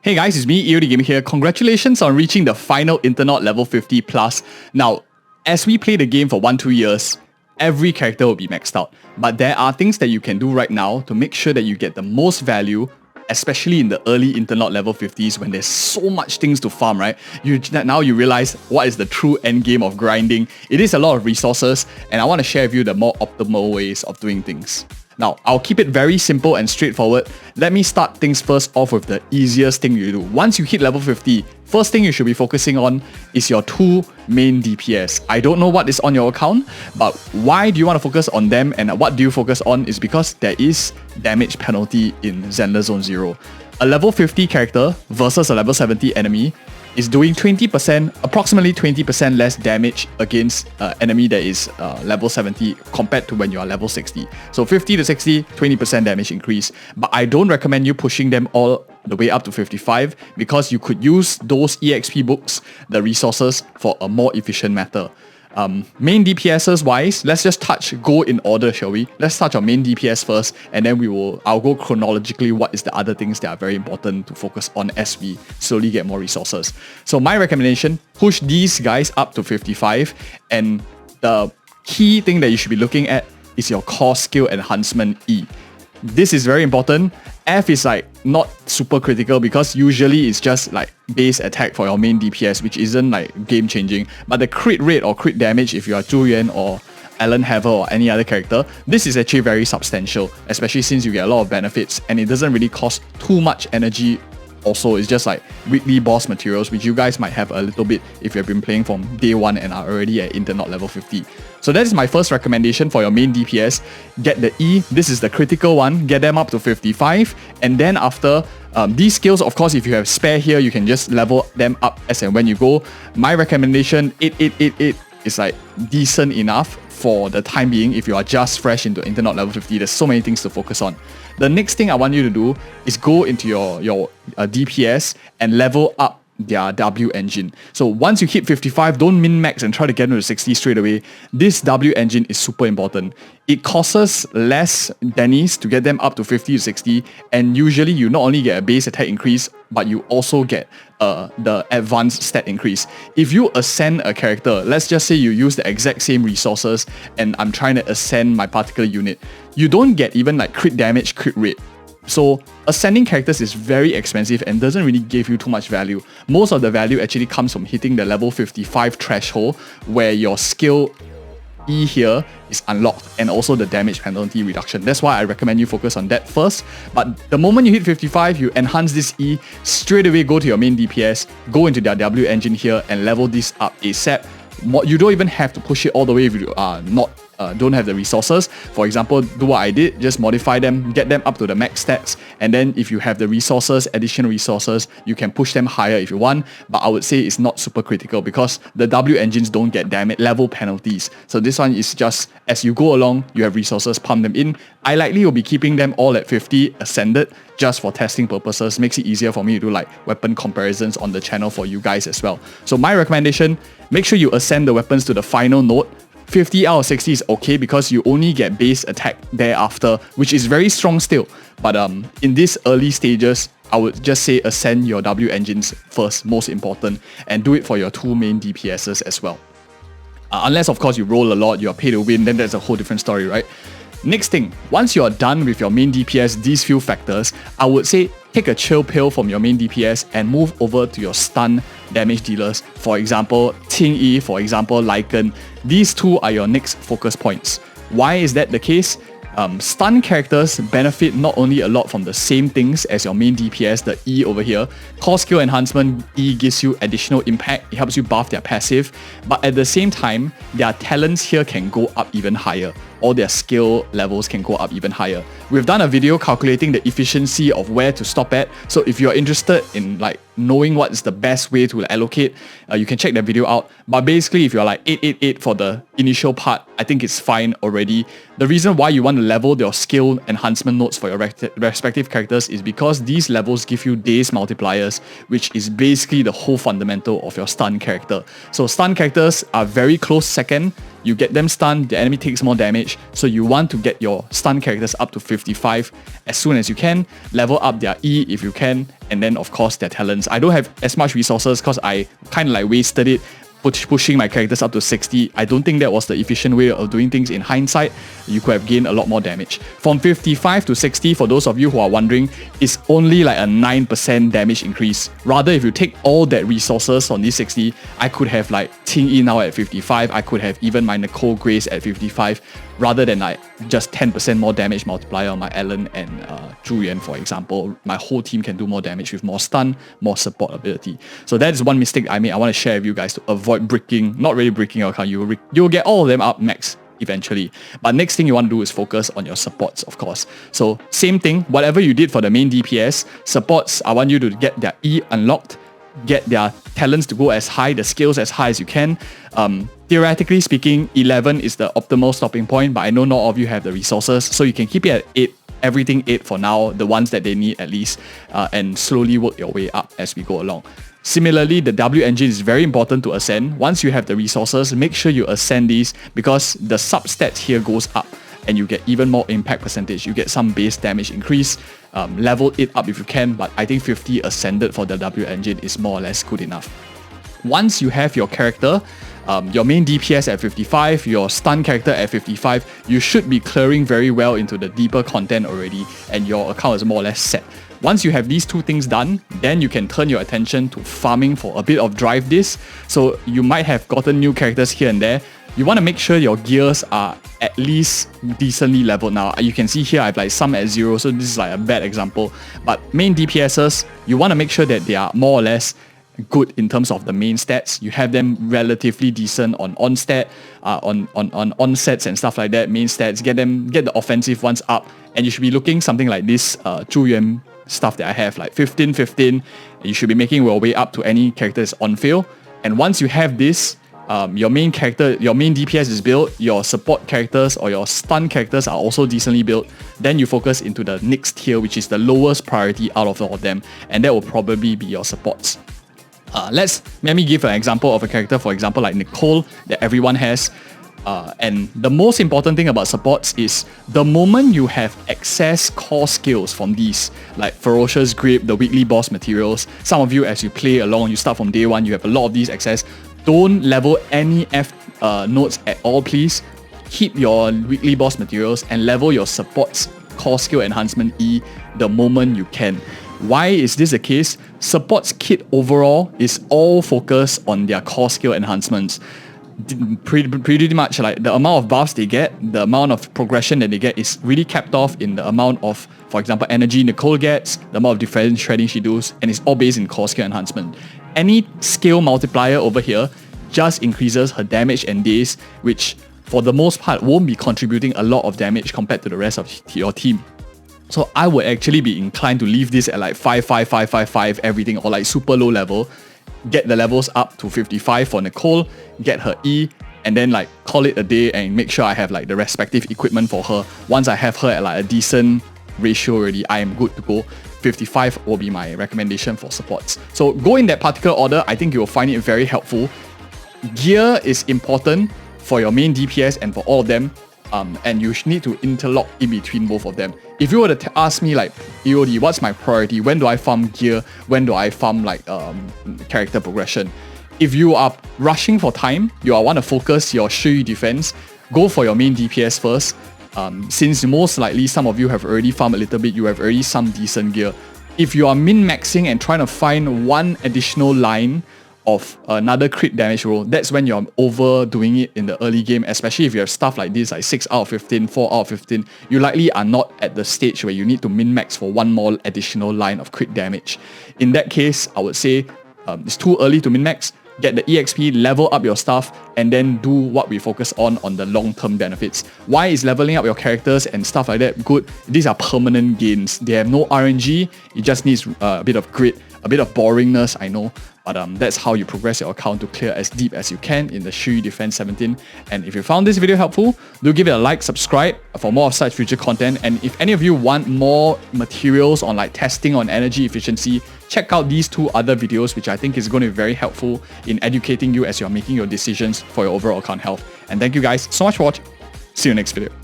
Hey guys, it's me, EODGamer here. Congratulations on reaching the final Interknot level 50 plus. Now, as we play the game for 1-2 years, every character will be maxed out. But there are things that you can do right now to make sure that you get the most value, especially in the early Interknot level 50s when there's so much things to farm, right? Now you realize what is the true end game of grinding. It is a lot of resources, and I want to share with you the more optimal ways of doing things. Now, I'll keep it very simple and straightforward. Let me start things first off with the easiest thing you do. Once you hit level 50, first thing you should be focusing on is your 2 main DPS. I don't know what is on your account, but why do you want to focus on them and what do you focus on is because there is damage penalty in Zenless Zone 0. A level 50 character versus a level 70 enemy is doing approximately 20% less damage against enemy that is level 70 compared to when you are level 60. So 50 to 60, 20% damage increase. But I don't recommend you pushing them all the way up to 55 because you could use those EXP books, the resources, for a more efficient matter. Main DPSs wise, let's just go in order, shall we? Let's touch on main DPS first, and then I'll go chronologically what is the other things that are very important to focus on as we slowly get more resources. So my recommendation, push these guys up to 55, and the key thing that you should be looking at is your core skill enhancement E. This is very important. F is like not super critical because usually it's just like base attack for your main DPS, which isn't like game changing. But the crit rate or crit damage, if you are Zhu Yuan or Alan Haver or any other character, this is actually very substantial, especially since you get a lot of benefits and it doesn't really cost too much energy. Also, it's just like weekly boss materials, which you guys might have a little bit if you've been playing from day 1 and are already at Interknot level 50. So that is my first recommendation for your main DPS. Get the E, this is the critical one, get them up to 55, and then after these skills, of course, if you have spare here, you can just level them up as and when you go. My recommendation, 8888 is like decent enough for the time being if you are just fresh into Interknot level 50. There's so many things to focus on. The next thing I want you to do is go into your DPS and level up their W engine. So once you hit 55, don't min-max and try to get into 60 straight away. This W engine is super important. It costs less Dennies to get them up to 50 to 60, and usually you not only get a base attack increase, but you also get the advanced stat increase. If you ascend a character, let's just say you use the exact same resources and I'm trying to ascend my particular unit, you don't get even like crit damage, crit rate. So ascending characters is very expensive and doesn't really give you too much value. Most of the value actually comes from hitting the level 55 threshold where your skill E here is unlocked and also the damage penalty reduction. That's why I recommend you focus on that first. But the moment you hit 55, you enhance this E, straight away go to your main DPS, go into their W engine here and level this up ASAP. You don't even have to push it all the way if you are don't have the resources. For example, do what I did, just modify them, get them up to the max stats, and then if you have the resources, additional resources, you can push them higher if you want, but I would say it's not super critical because the W engines don't get damage level penalties. So this one is just as you go along, you have resources, pump them in. I likely will be keeping them all at 50 ascended just for testing purposes. Makes it easier for me to do like weapon comparisons on the channel for you guys as well. So my recommendation, make sure you ascend the weapons to the final node. 50 out of 60 is okay because you only get base attack thereafter, which is very strong still. But in these early stages, I would just say ascend your W engines first, most important, and do it for your 2 main DPSs as well. Unless of course you roll a lot, you are pay to win, then that's a whole different story, right? Next thing, once you're done with your main DPS, these few factors, I would say take a chill pill from your main DPS and move over to your stun damage dealers. For example, Ting Yi, for example, Lycan. These two are your next focus points. Why is that the case? Stun characters benefit not only a lot from the same things as your main DPS, the E over here. Core skill enhancement, E gives you additional impact, it helps you buff their passive, but at the same time, their talents here can go up even higher. All their skill levels can go up even higher. We've done a video calculating the efficiency of where to stop at, so if you're interested in like knowing what is the best way to allocate, you can check that video out. But basically, if you're like 888 for the initial part, I think it's fine already. The reason why you want to level your skill enhancement nodes for your respective characters is because these levels give you days multipliers, which is basically the whole fundamental of your stun character. So stun characters are very close second you get them stunned, the enemy takes more damage, so you want to get your stun characters up to 55 as soon as you can, level up their E if you can, and then of course their talents. I don't have as much resources because I kind of like wasted it pushing my characters up to 60. I don't think that was the efficient way of doing things in hindsight. You could have gained a lot more damage. From 55 to 60, for those of you who are wondering, is only like a 9% damage increase. Rather, if you take all that resources on this 60, I could have like Ting Yi now at 55, I could have even my Nicole Grace at 55, rather than like just 10% more damage multiplier on my Ellen and Zhu Yuan, for example. My whole team can do more damage with more stun, more support ability. So that is one mistake I made. I want to share with you guys to avoid bricking, not really bricking your account. You'll get all of them up max eventually. But next thing you want to do is focus on your supports, of course. So same thing, whatever you did for the main DPS, supports, I want you to get their E unlocked, get their talents to go as high, the skills as high as you can. Theoretically speaking, 11 is the optimal stopping point, but I know not all of you have the resources, so you can keep it at 8, everything 8 for now, the ones that they need at least, and slowly work your way up as we go along. Similarly, the W engine is very important to ascend. Once you have the resources, make sure you ascend these because the substats here goes up and you get even more impact percentage. You get some base damage increase, level it up if you can, but I think 50 ascended for the W engine is more or less good enough. Once you have your character, your main DPS at 55, your stun character at 55, you should be clearing very well into the deeper content already, and your account is more or less set. Once you have these two things done, then you can turn your attention to farming for a bit of drive disc. So you might have gotten new characters here and there. You want to make sure your gears are at least decently leveled now. You can see here I have like some at 0, so this is like a bad example. But main DPSs, you want to make sure that they are more or less good in terms of the main stats. You have them relatively decent on on-stat, on onsets and stuff like that, main stats, get the offensive ones up, and you should be looking something like this Zhu Yuan stuff that I have, like 15, you should be making your way up to any characters on field. And once you have this, your main character, your main DPS is built, your support characters or your stun characters are also decently built, then you focus into the next tier, which is the lowest priority out of all of them, and that will probably be your supports. Let me give an example of a character, for example, like Nicole, that everyone has. And the most important thing about supports is the moment you have excess core skills from these, like Ferocious Grip, the weekly boss materials, some of you as you play along, you start from day 1, you have a lot of these excess. Don't level any F nodes at all, please. Keep your weekly boss materials and level your supports core skill enhancement E the moment you can. Why is this the case? Supports kit overall is all focused on their core skill enhancements. Pretty much like the amount of buffs they get, the amount of progression that they get is really capped off in the amount of, for example, energy Nicole gets, the amount of defense shredding she does, and it's all based in core skill enhancement. Any skill multiplier over here just increases her damage and days, which for the most part won't be contributing a lot of damage compared to the rest of your team. So I would actually be inclined to leave this at like 5 everything, or like super low level. Get the levels up to 55 for Nicole, get her E, and then like call it a day and make sure I have like the respective equipment for her. Once I have her at like a decent ratio already, I am good to go. 55 will be my recommendation for supports. So go in that particular order. I think you will find it very helpful. Gear is important for your main DPS and for all of them. And you need to interlock in between both of them. If you were to ask me like, EOD, what's my priority? When do I farm gear? When do I farm like character progression? If you are rushing for time, you want to focus your Shui defense, go for your main DPS first. Since most likely some of you have already farmed a little bit, you have already some decent gear. If you are min-maxing and trying to find one additional line of another crit damage roll, that's when you're overdoing it in the early game, especially if you have stuff like this, like 6 out of 15, 4 out of 15, you likely are not at the stage where you need to min-max for one more additional line of crit damage. In that case, I would say it's too early to min-max. Get the EXP, level up your stuff, and then do what we focus on the long-term benefits. Why is leveling up your characters and stuff like that good? These are permanent gains. They have no RNG, it just needs a bit of grit, a bit of boringness, I know, but that's how you progress your account to clear as deep as you can in the Shui Defense 17. And if you found this video helpful, do give it a like, subscribe for more of such future content. And if any of you want more materials on like testing on energy efficiency, check out these 2 other videos, which I think is going to be very helpful in educating you as you're making your decisions for your overall account health. And thank you guys so much for watching. See you next video.